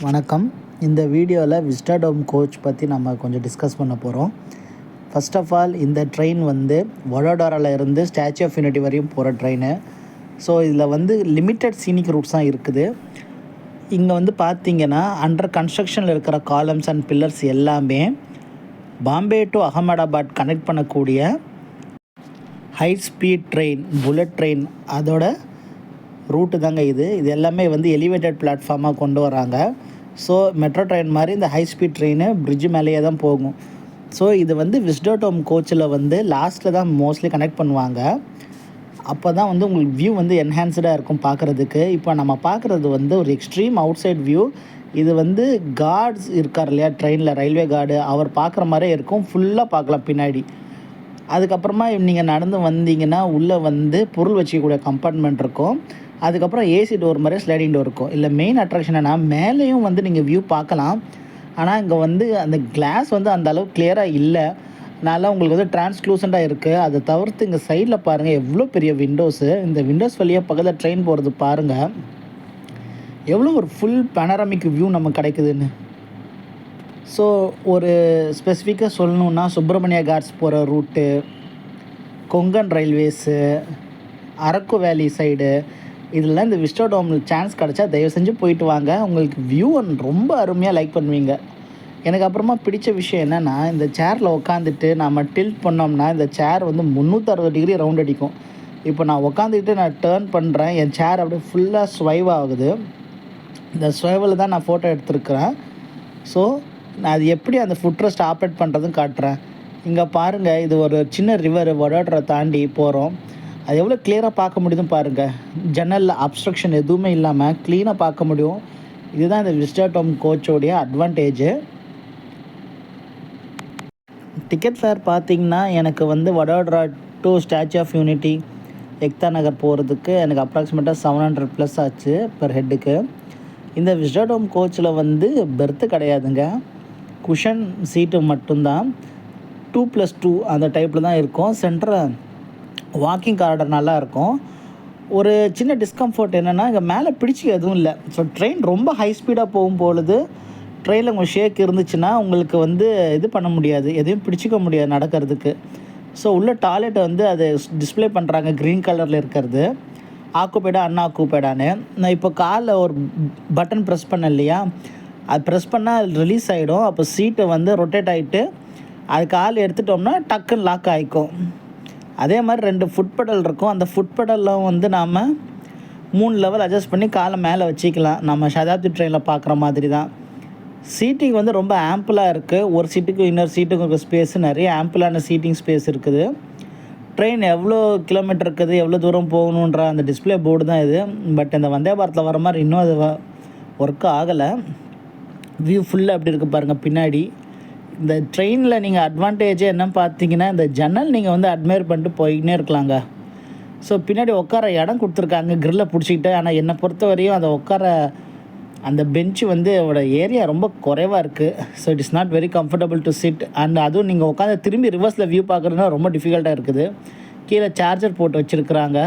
வணக்கம். இந்த வீடியோவில் விஸ்டாடோம் கோச் பற்றி நம்ம கொஞ்சம் டிஸ்கஸ் பண்ண போகிறோம். ஃபர்ஸ்ட் ஆஃப் ஆல் இந்த ட்ரெயின் வந்து வடோதராவில் இருந்து ஸ்டாச்சு ஆஃப் யூனிட்டி வரையும் போகிற ட்ரெயின். ஸோ இதில் வந்து லிமிட்டட் சீனிக் ரூட்ஸ் தான் இருக்குது. இங்கே வந்து பார்த்திங்கன்னா அண்டர் கன்ஸ்ட்ரக்ஷனில் இருக்கிற காலம்ஸ் அண்ட் பில்லர்ஸ் எல்லாமே பாம்பே டு அகமதாபாத் கனெக்ட் பண்ணக்கூடிய high speed train, bullet train அதோட ரூட்டு தாங்க இது எல்லாமே வந்து எலிவேட்டட் பிளாட்ஃபார்மாக கொண்டு வராங்க. ஸோ மெட்ரோ ட்ரெயின் மாதிரி இந்த ஹை ஸ்பீட் ட்ரெயின் பிரிட்ஜு மேலேயே தான் போகும். ஸோ இது வந்து விஸ்டாடோம் கோச்சில் வந்து லாஸ்ட்டில் தான் மோஸ்ட்லி கனெக்ட் பண்ணுவாங்க. அப்போ தான் வந்து உங்களுக்கு வியூ வந்து என்ஹான்ஸ்டாக இருக்கும் பார்க்குறதுக்கு. இப்போ நம்ம பார்க்குறது வந்து ஒரு எக்ஸ்ட்ரீம் அவுட் சைட் வியூ. இது வந்து கார்ட்ஸ் இருக்கார் இல்லையா ட்ரெயினில், ரயில்வே கார்டு, அவர் பார்க்குற மாதிரியே இருக்கும். ஃபுல்லாக பார்க்கலாம் பின்னாடி. அதுக்கப்புறமா நீங்கள் நடந்து வந்தீங்கன்னா உள்ளே வந்து பொருள் வச்சுக்கக்கூடிய கம்பார்ட்மெண்ட் இருக்கும். அதுக்கப்புறம் ஏசி டோர் மாதிரி ஸ்லைடிங் டோர் இருக்கும். இல்லை மெயின் அட்ராக்ஷன் என்ன, மேலேயும் வந்து நீங்கள் வியூ பார்க்கலாம். ஆனால் இங்கே வந்து அந்த கிளாஸ் வந்து அந்த அளவுக்கு கிளியராக இல்லை. அதனால் உங்களுக்கு வந்து டிரான்ஸ்லூசண்ட்டாக இருக்குது. அதை தவிர்த்து இங்கே சைடில் பாருங்கள் எவ்வளோ பெரிய விண்டோஸு. இந்த விண்டோஸ் வழியாக பக்கத்தில் ட்ரெயின் போகிறது பாருங்கள், எவ்வளோ ஒரு ஃபுல் பேனராமிக் வியூ நமக்கு கிடைக்குதுன்னு. ஸோ ஒரு ஸ்பெசிஃபிக்காக சொல்லணுன்னா சுப்பிரமணிய காட்ஸ் போகிற ரூட்டு, கொங்கன் ரயில்வேஸு, அரக்கு வேலி சைடு, இதெல்லாம் இந்த விஸ்டாடோமில் சான்ஸ் கிடச்சா தயவு செஞ்சு போயிட்டு வாங்க. உங்களுக்கு வியூ ரொம்ப அருமையாக லைக் பண்ணுவீங்க. எனக்கு அப்புறமா பிடிச்ச விஷயம் என்னென்னா, இந்த சேரில் உட்காந்துட்டு நம்ம டில்ட் பண்ணோம்னா இந்த சேர் வந்து 360 டிகிரி ரவுண்ட் அடிக்கும். இப்போ நான் உட்காந்துக்கிட்டு நான் டேர்ன் பண்ணுறேன், என் சேர் அப்படியே ஃபுல்லாக ஸ்வைவ் ஆகுது. இந்த ஸ்வைவில் தான் நான் ஃபோட்டோ எடுத்துருக்கிறேன். ஸோ நான் அது எப்படி அந்த ஃபுட் ரெஸ்ட் ஆப்ரேட் பண்ணுறதுன்னு காட்டுறேன். இங்கே பாருங்கள், இது ஒரு சின்ன ரிவர் வடோதரா தாண்டி போகிறோம். அது எவ்வளோ கிளியராக பார்க்க முடியுதுன்னு பாருங்கள். ஜன்னலில் அப்ஸ்ட்ரக்ஷன் எதுவுமே இல்லாமல் க்ளீனாக பார்க்க முடியும். இதுதான் இந்த விஸ்டாடோம் கோச்சோடைய அட்வான்டேஜு. டிக்கெட் ஃபேர் பார்த்திங்கன்னா எனக்கு வந்து Vadodara to Statue of Unity, Ekta Nagar போகிறதுக்கு எனக்கு அப்ராக்சிமேட்டாக 700+ ஆச்சு பெர் ஹெட்டுக்கு. இந்த விஸ்டாடோம் கோச்சில் வந்து பெர்த்து கிடையாதுங்க, குஷன் சீட்டு மட்டும்தான். 2+2 அந்த டைப்பில் தான் இருக்கும். சென்டர் வாக்கிங் காரிடர் நல்லா இருக்கும். ஒரு சின்ன டிஸ்கம்ஃபர்ட் என்னென்னா, இங்கே மேலே பிடிச்சி எதுவும் இல்லை. ஸோ ட்ரெயின் ரொம்ப ஹை ஸ்பீடாக போகும்பொழுது ட்ரெயினில் உங்கள் ஷேக் இருந்துச்சுன்னா உங்களுக்கு வந்து இது பண்ண முடியாது, எதையும் பிடிச்சிக்க முடியாது நடக்கிறதுக்கு. ஸோ உள்ள டாய்லெட்டை வந்து அது டிஸ்பிளே பண்ணுறாங்க க்ரீன் கலரில் இருக்கிறது, ஆக்குபைடா அன்ஆக்குபைடான்னு. நான் இப்போ காலில் ஒரு பட்டன் ப்ரெஸ் பண்ணேன் இல்லையா, அது ப்ரெஸ் பண்ணால் ரிலீஸ் ஆகிடும். அப்போ சீட்டை வந்து ரொட்டேட் ஆகிட்டு அது கால் எடுத்துட்டோம்னா டக்குன்னு லாக் ஆகிக்கும். அதே மாதிரி 2 ஃபுட் பெடல் இருக்கும். அந்த ஃபுட் பெடலில் வந்து நாம் 3 லெவல் அட்ஜஸ்ட் பண்ணி காலை மேலே வச்சிக்கலாம். நம்ம சதாப்தி ட்ரெயினில் பார்க்குற மாதிரி தான். சீட்டிங் வந்து ரொம்ப ஆம்பிளாக இருக்குது. ஒரு சீட்டுக்கு இன்னொரு சீட்டுக்கு ஸ்பேஸு, நிறைய ஆம்பிளான சீட்டிங் ஸ்பேஸ் இருக்குது. ட்ரெயின் எவ்வளோ கிலோமீட்டர் இருக்குது, எவ்வளோ தூரம் போகணுன்ற அந்த டிஸ்பிளே போர்டு தான் இது. பட் இந்த வந்தே பாரத்தில் வர மாதிரி இன்னும் அது ஒர்க் ஆகலை. வியூ ஃபுல்லாக எப்படி இருக்குது பாருங்கள் பின்னாடி. இந்த ட்ரெயினில் நீங்கள் அட்வான்டேஜே என்ன பார்த்தீங்கன்னா, இந்த ஜன்னல் நீங்கள் வந்து அட்மையர் பண்ணிட்டு போயின்னே இருக்கலாங்க. ஸோ பின்னாடி உட்கார இடம் கொடுத்துருக்காங்க கிரில்லை பிடிச்சிக்கிட்டு. ஆனால் என்னை பொறுத்த வரையும் அந்த உட்கார அந்த பெஞ்சு வந்து அதோட ஏரியா ரொம்ப குறைவாக இருக்குது. So it is not very comfortable to sit. And அதுவும் நீங்கள் உட்காந்து திரும்பி ரிவர்ஸில் வியூ பார்க்குறதுனா ரொம்ப டிஃபிகல்ட்டாக இருக்குது. கீழே சார்ஜர் போட்டு வச்சுருக்குறாங்க,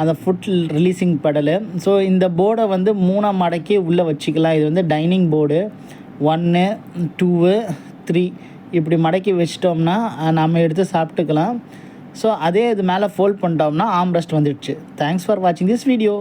அந்த ஃபுட் ரிலீஸிங் பெடலு. ஸோ இந்த போர்டை வந்து 3 மடக்கி உள்ளே வச்சுக்கலாம். இது வந்து டைனிங் போர்டு 1, 2, 3 இப்படி மடக்கி வச்சிட்டோம்னா நம்ம எடுத்து சாப்பிட்டுக்கலாம். ஸோ அதே இது மேலே ஃபோல்ட் பண்ணிட்டோம்னா ஆம் ரெஸ்ட் வந்துடுச்சு. தேங்க்ஸ் ஃபார் வாட்சிங் திஸ் வீடியோ.